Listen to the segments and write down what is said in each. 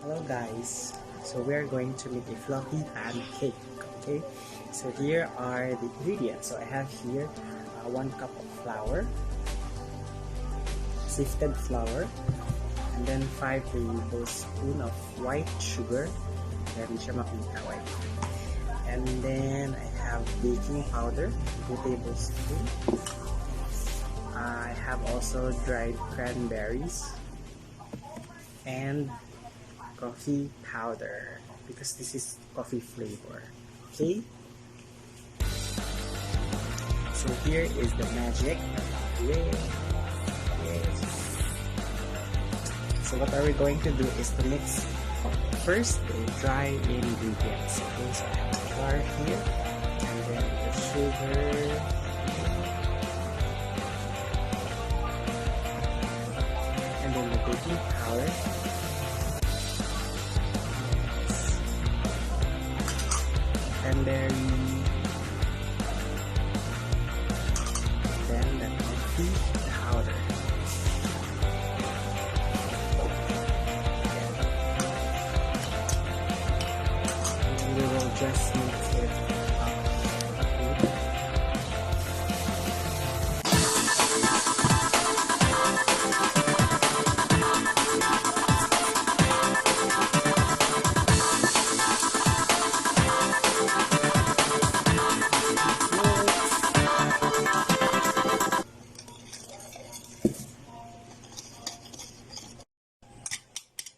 Hello guys, so we're going to make a fluffy pancake. Okay, so here are the ingredients. So I have here 1 cup of flour, sifted flour, and then 5 tablespoons of white sugar, and then I have baking powder, 2 tablespoons. I have also dried cranberries and coffee powder because this is coffee flavor. Okay, so here is the magic. Yes. So what are we going to do is to mix first the dry ingredients. Okay, so I have the flour here, and then the sugar, and then the baking powder, cranberry, then the coffee powder. And we will just mix it up.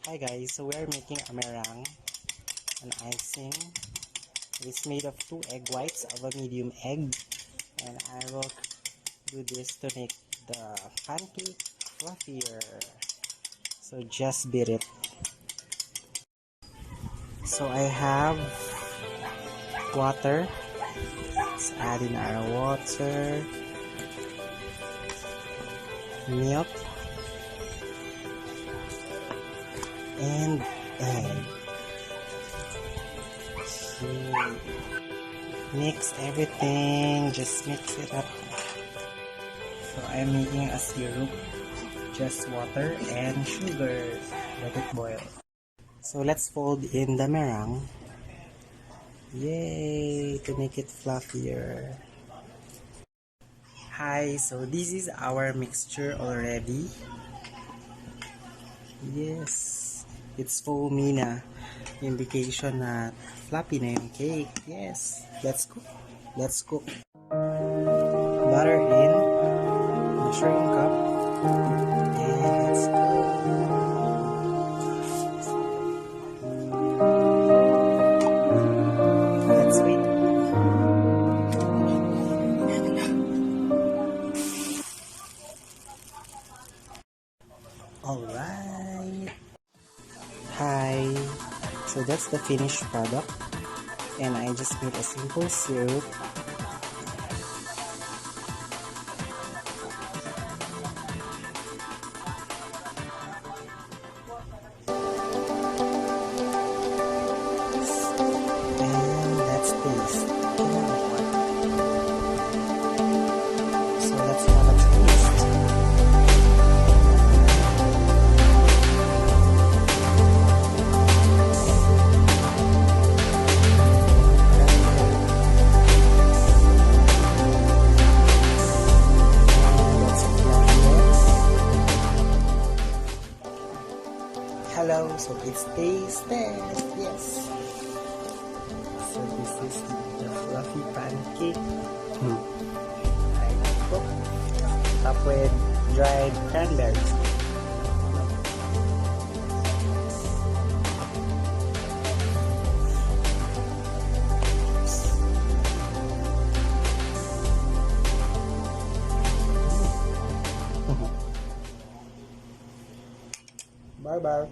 Hi guys, so we are making a meringue, an icing. It's made of 2 egg whites of a medium egg, and I will do this to make the pancake fluffier. So just beat it. So I have water. Let's add in our water, milk, and egg. Okay. Mix everything, just mix it up. So I'm making a syrup, just water and sugar. Let it boil. So let's fold in the meringue. Yay! To make it fluffier. Hi, so this is our mixture already. Yes, it's foamy na. Indication na fluffy na yung cake. Yes, let's cook. Let's cook. Butter in measuring cup. And let's go. Let's wait. Alright. Hi. So that's the finished product, and I just made a simple syrup. And let's taste. So let's have a taste. Hello, so it's tasted. Yes. So this is the fluffy pancake. I cook up with dried cranberries. Bye bye.